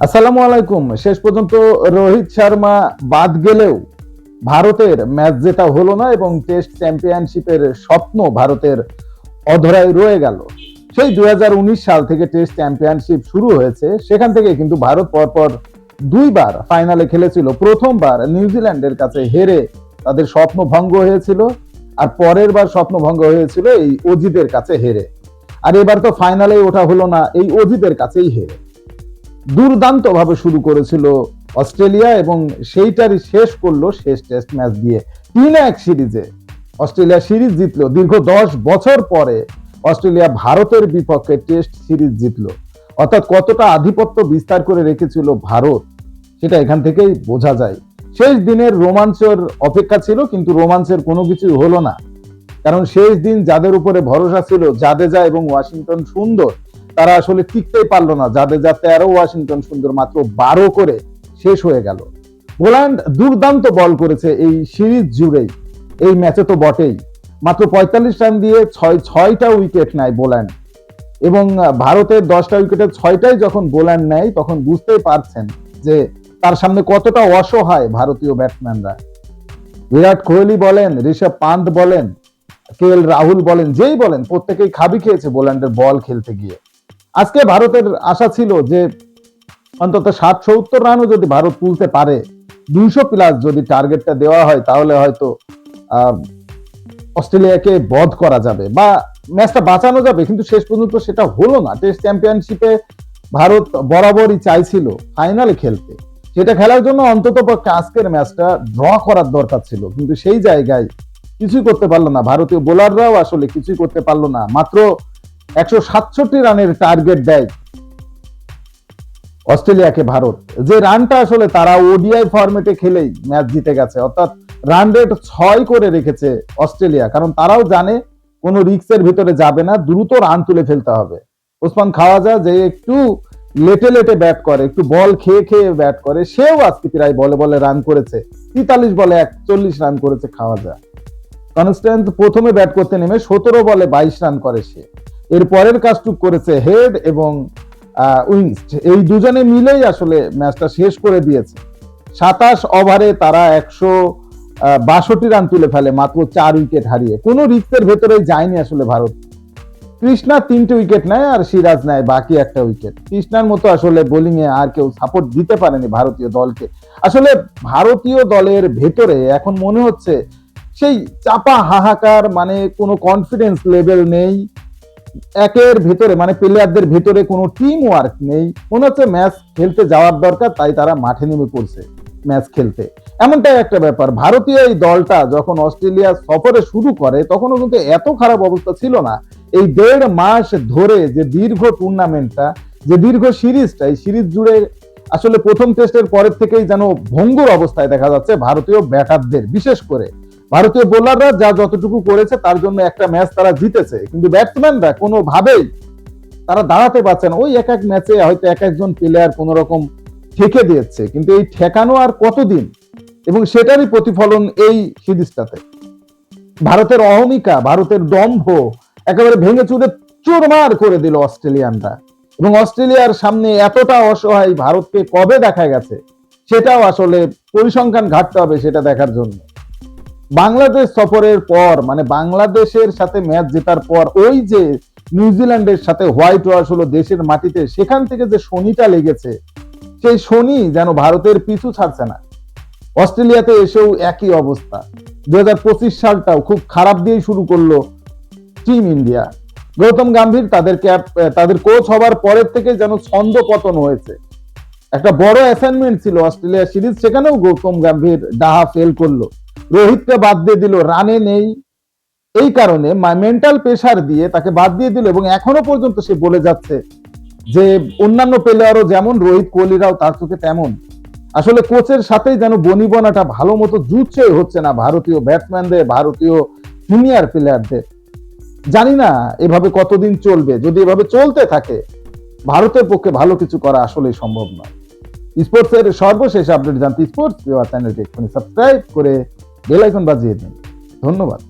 আসসালামু আলাইকুম। শেষ পর্যন্ত রোহিত শর্মা বাদ গেলেও ভারতের ম্যাচ জেতা হলো না এবং টেস্ট চ্যাম্পিয়নশিপের স্বপ্ন ভারতের অধরায় রয়ে গেল। সেই 2019 সাল থেকে টেস্ট চ্যাম্পিয়নশিপ শুরু হয়েছে, সেখান থেকে কিন্তু ভারত পরপর দুইবার ফাইনালে খেলেছিল। প্রথমবার নিউজিল্যান্ডের কাছে হেরে তাদের স্বপ্ন ভঙ্গ হয়েছিল, আর পরের বার স্বপ্ন ভঙ্গ হয়েছিল এই অজিদের কাছে হেরে। আর এবার তো ফাইনালে ওঠা হলো না, এই অজিদের কাছেই হেরে। দুর্দান্ত ভাবে শুরু করেছিল অস্ট্রেলিয়া এবং সেইটারই শেষ করলো শেষ টেস্ট ম্যাচ দিয়ে 3-1 সিরিজে। অস্ট্রেলিয়া সিরিজ জিতলো, দীর্ঘ 10 বছর পরে অস্ট্রেলিয়া ভারতের বিপক্ষে টেস্ট সিরিজ জিতলো। অর্থাৎ কতটা আধিপত্য বিস্তার করে রেখেছিল ভারত, সেটা এখান থেকেই বোঝা যায়। শেষ দিনের রোমাঞ্চের অপেক্ষা ছিল, কিন্তু রোমাঞ্চের কোনো কিছু হলো না। কারণ শেষ দিন যাদের উপরে ভরসা ছিল, জাদেজা এবং ওয়াশিংটন সুন্দর, তারা আসলে টিকতেই পারলো না। জাদেজা 13, ওয়াশিংটন সুন্দর মাত্র 12 করে শেষ হয়ে গেল। বোল্যান্ড দুর্দান্ত বল করেছে এই সিরিজ জুড়েই, এই ম্যাচে তো বটেই। মাত্র 45 রান দিয়ে ছয়টা উইকেট নেয় বোল্যান্ড, এবং ভারতের 10টা উইকেটের 6টাই যখন বোল্যান্ড নেয় তখন বুঝতেই পারছেন যে তার সামনে কতটা অসহায় ভারতীয় ব্যাটসম্যানরা। বিরাট কোহলি বলেন, ঋষভ পান্ত বলেন, KL রাহুল বলেন, যেই বলেন প্রত্যেকেই খাবি খেয়েছে বোল্যান্ডের বল খেলতে গিয়ে। আজকে ভারতের আশা ছিল যে অন্তত 60-70 রানও যদি ভারত তুলতে পারে, 200 প্লাস যদি টার্গেটটা দেওয়া হয়, তাহলে হয়তো অস্ট্রেলিয়াকে বধ করা যাবে বা ম্যাচটা বাঁচানো যাবে। কিন্তু শেষ পর্যন্ত সেটা হলো না। টেস্ট চ্যাম্পিয়নশিপে ভারত বরাবরই চাইছিল ফাইনালে খেলতে, সেটা খেলার জন্য অন্তত পক্ষে আজকের ম্যাচটা ড্র করার দরকার ছিল, কিন্তু সেই জায়গায় কিছুই করতে পারলো না। ভারতীয় বোলাররাও আসলে কিছুই করতে পারলো না। মাত্র 167 রানের টার্গেট দেয় অস্ট্রেলিয়াকে ভারত, যে রানটা আসলে তারা ওডিআই ফরম্যাটে খেলেই ম্যাচ জিতে গেছে। অর্থাৎ রান রেট 6 করে রেখেছে অস্ট্রেলিয়া, কারণ তারাও জানে কোনো রিস্কের ভিতরে যাবে না, দ্রুত রান তুলে ফেলতে হবে। ওসমান খাওয়াজা যে একটু লেটে লেটে ব্যাট করে, একটু বল খেয়ে খেয়ে ব্যাট করে, সেও আজকে প্রায় বলে বলে রান করেছে। 43 বলে 41 রান করেছে খাওয়াজা। কনস্ট্যান্ট প্রথমে ব্যাট করতে নেমে 17 বলে 22 রান করে সে। এর পরের কাজটুক করেছে হেড এবং উইংস, এই দুজনে মিলেই আসলে ম্যাচটা শেষ করে দিয়েছে। 27 ওভারে তারা 162 রান তুলে ফেলে মাত্র 4 উইকেট হারিয়ে। কোনো রিস্কের ভেতরে যায়নি আসলে ভারত। কৃষ্ণা 3টে উইকেট নেয় আর সিরাজ নেয় বাকি 1টা উইকেট। কৃষ্ণার মতো আসলে বোলিং এ আর কেউ সাপোর্ট দিতে পারেনি ভারতীয় দলকে। আসলে ভারতীয় দলের ভেতরে এখন মনে হচ্ছে সেই চাপা হাহাকার, মানে কোনো কনফিডেন্স লেভেল নেই একের ভেতরে, মানে প্লেয়ারদের ভেতরে কোনো টিম ওয়ার্ক নেই। মনে হচ্ছে ম্যাচ খেলতে যাওয়ার দরকার, তাই তারা মাঠে নেমে পড়ছে ম্যাচ খেলতে, এমনটাই একটা ব্যাপার। ভারতীয় এই দলটা যখন অস্ট্রেলিয়া সফরে শুরু করে তখনও কিন্তু এত খারাপ অবস্থা ছিল না। এই 1.5 মাস ধরে যে দীর্ঘ টুর্নামেন্টটা, যে দীর্ঘ সিরিজটা, এই সিরিজ জুড়ে আসলে প্রথম টেস্টের পরের থেকেই যেন ভঙ্গুর অবস্থায় দেখা যাচ্ছে ভারতীয় ব্যাটারদের। বিশেষ করে ভারতীয় বোলাররা যা যতটুকু করেছে তার জন্য একটা ম্যাচ তারা জিতেছে, কিন্তু ব্যাটসম্যানরা কোনোভাবেই তারা দাঁড়াতে পারছে না। ওই এক এক ম্যাচে হয়তো এক একজন প্লেয়ার কোন রকম ঠেকে দিয়েছে, কিন্তু এই ঠেকানো আর কতদিন, এবং সেটারই প্রতিফলন এই সিরিজটাতে। ভারতের অহমিকা, ভারতের দম্ভ একেবারে ভেঙে চুরে চুরমার করে দিল অস্ট্রেলিয়ানরা। এবং অস্ট্রেলিয়ার সামনে এতটা অসহায় ভারতকে কবে দেখা গেছে, সেটাও আসলে পরিসংখ্যান ঘাটতে হবে সেটা দেখার জন্য। বাংলাদেশ সফরের পর, মানে বাংলাদেশের সাথে ম্যাচ জেতার পর, ওই যে নিউজিল্যান্ডের সাথে হোয়াইট ওয়াশ হলো দেশের মাটিতে, সেখান থেকে যে শনিটা লেগেছে, সেই শনি যেন ভারতের পিছু ছাড়ছে না। অস্ট্রেলিয়াতে এসেও একই অবস্থা। 2025 সালটাও খুব খারাপ দিয়ে শুরু করলো টিম ইন্ডিয়া। গৌতম গম্ভীর তাদের কোচ হবার পরের থেকে যেন ছন্দ পতন হয়েছে। একটা বড় অ্যাসাইনমেন্ট ছিল অস্ট্রেলিয়া সিরিজ, সেখানেও গৌতম গম্ভীর ডাহা ফেল করলো। রোহিতকে বাদ দিয়ে দিল, রানে নেই, এই কারণে মেন্টাল প্রেসার দিয়ে তাকে বাদ দিয়ে দিল। এবং এখনো পর্যন্ত সে বলে যাচ্ছে যে অন্যান্য প্লেয়ারও যেমন, রোহিত কোহলিরাও তার চোখে তেমন। আসলে কোচের সাথেই যেন বনিবনাটা ভালো মতো জুটছেই হচ্ছে না ভারতীয় ব্যাটসম্যানদের, ভারতীয় সিনিয়র প্লেয়ারদের। জানি না এভাবে কতদিন চলবে। যদি এভাবে চলতে থাকে ভারতের পক্ষে ভালো কিছু করা আসলেই সম্ভব নয়। স্পোর্টসের সর্বশেষ আপডেট জানতে স্পোর্টস চ্যানেলটি এক্ষুনি সাবস্ক্রাইব করে বেল আইকন বাজিয়ে দিন। ধন্যবাদ।